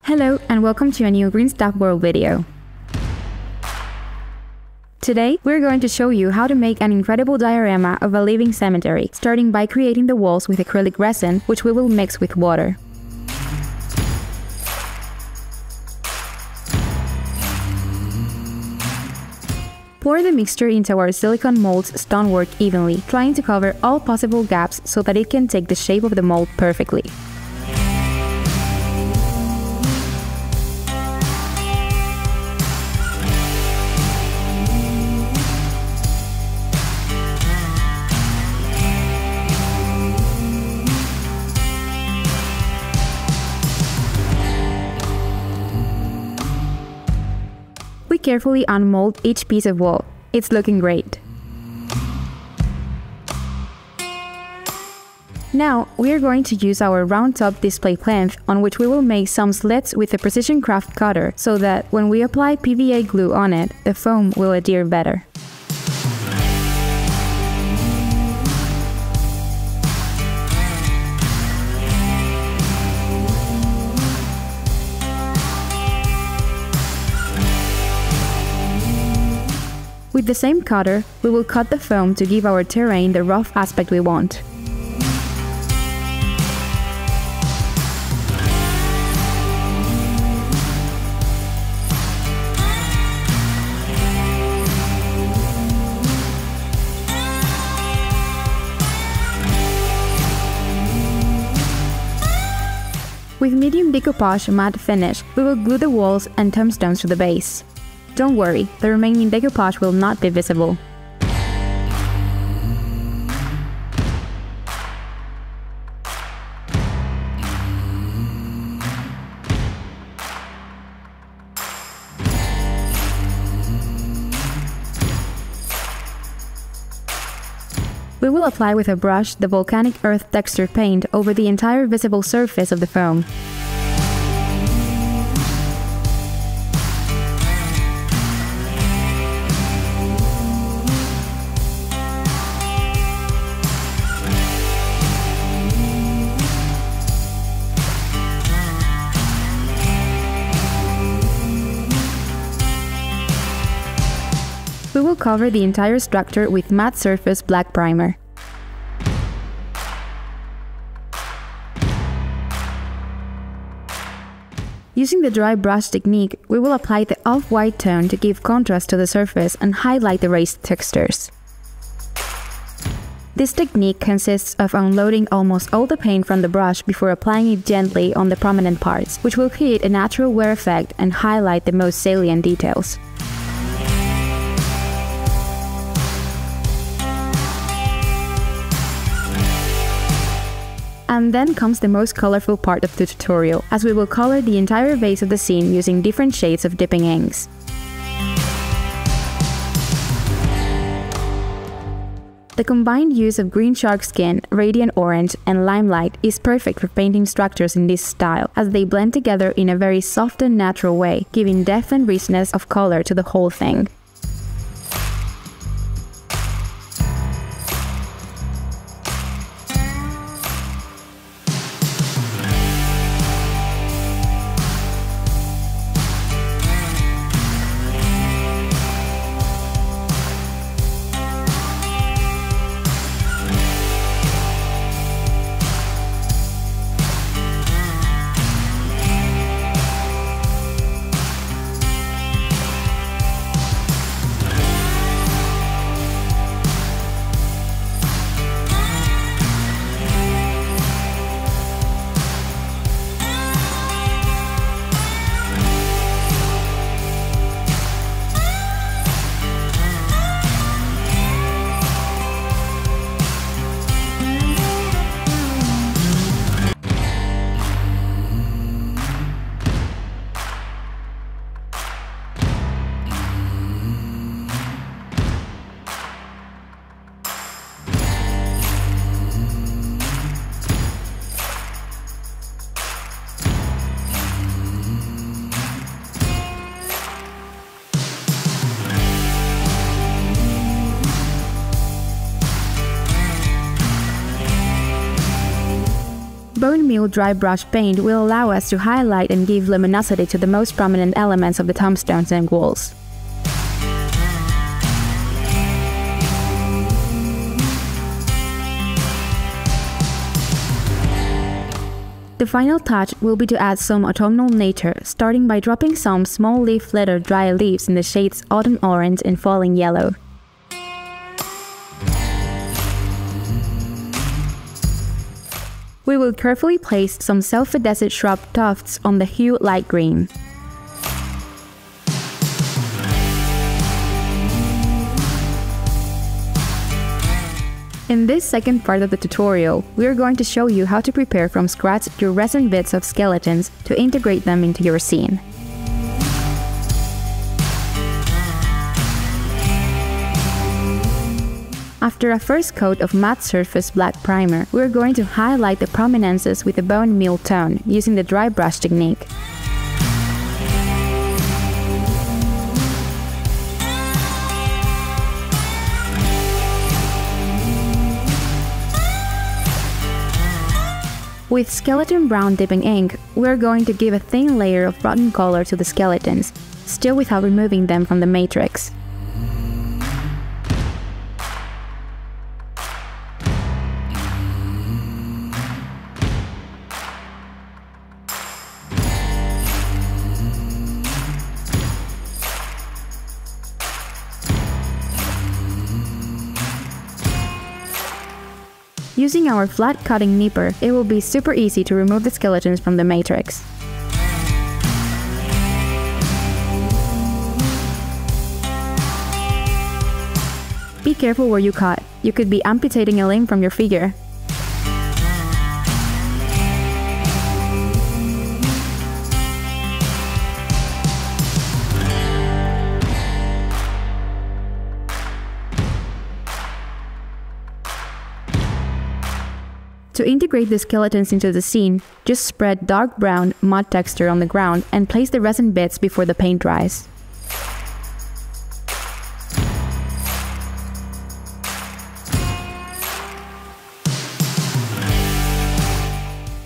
Hello and welcome to a new GreenStuffWorld video. Today, we're going to show you how to make an incredible diorama of a living cemetery, starting by creating the walls with acrylic resin, which we will mix with water. Pour the mixture into our silicone mold's stonework evenly, trying to cover all possible gaps so that it can take the shape of the mold perfectly. We carefully unmold each piece of wall. It's looking great. Now, we are going to use our round-top display plinth, on which we will make some slits with a precision craft cutter, so that when we apply PVA glue on it, the foam will adhere better. With the same cutter, we will cut the foam to give our terrain the rough aspect we want. With medium decoupage matte finish, we will glue the walls and tombstones to the base. Don't worry, the remaining decoupage will not be visible. We will apply with a brush the Volcanic earth texture paint over the entire visible surface of the foam. We will cover the entire structure with matte surface black primer. Using the dry brush technique, we will apply the off-white tone to give contrast to the surface and highlight the raised textures. This technique consists of unloading almost all the paint from the brush before applying it gently on the prominent parts, which will create a natural wear effect and highlight the most salient details. And then comes the most colorful part of the tutorial, as we will color the entire base of the scene using different shades of dipping inks. The combined use of green shark skin, radiant orange, and limelight is perfect for painting structures in this style, as they blend together in a very soft and natural way, giving depth and richness of color to the whole thing. BONEMEAL dry brush paint will allow us to highlight and give luminosity to the most prominent elements of the tombstones and walls. The final touch will be to add some autumnal nature, starting by dropping some small leaf litter dry leaves in the shades autumn orange and falling yellow. We will carefully place some self-adhesive shrub tufts on the hue light green. In this second part of the tutorial, we are going to show you how to prepare from scratch your resin bits of skeletons to integrate them into your scene. After a first coat of matte surface black primer, we are going to highlight the prominences with the BONEMEAL tone using the dry brush technique. With skeleton brown dipping ink, we are going to give a thin layer of rotten color to the skeletons, still without removing them from the matrix. Using our flat cutting nipper, it will be super easy to remove the skeletons from the matrix. Be careful where you cut, you could be amputating a limb from your figure. To integrate the skeletons into the scene, just spread dark brown mud texture on the ground and place the resin bits before the paint dries.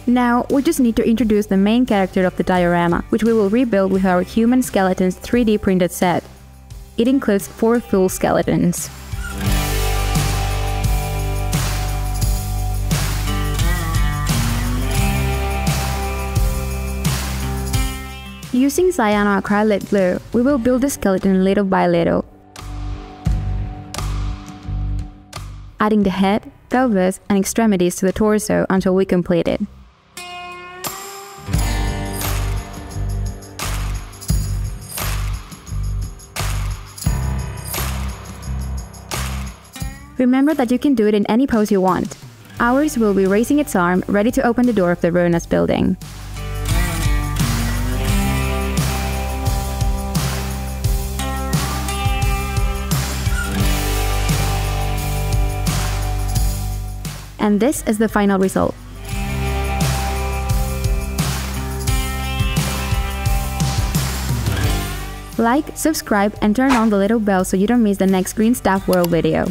Now, we just need to introduce the main character of the diorama, which we will rebuild with our human skeletons 3D printed set. It includes 4 full skeletons. Using Cyanoacrylate Glue, we will build the skeleton little by little, adding the head, pelvis, and extremities to the torso until we complete it. Remember that you can do it in any pose you want. Ours will be raising its arm, ready to open the door of the ruinous building. And this is the final result. Like, subscribe, and turn on the little bell so you don't miss the next GreenStuffWorld video.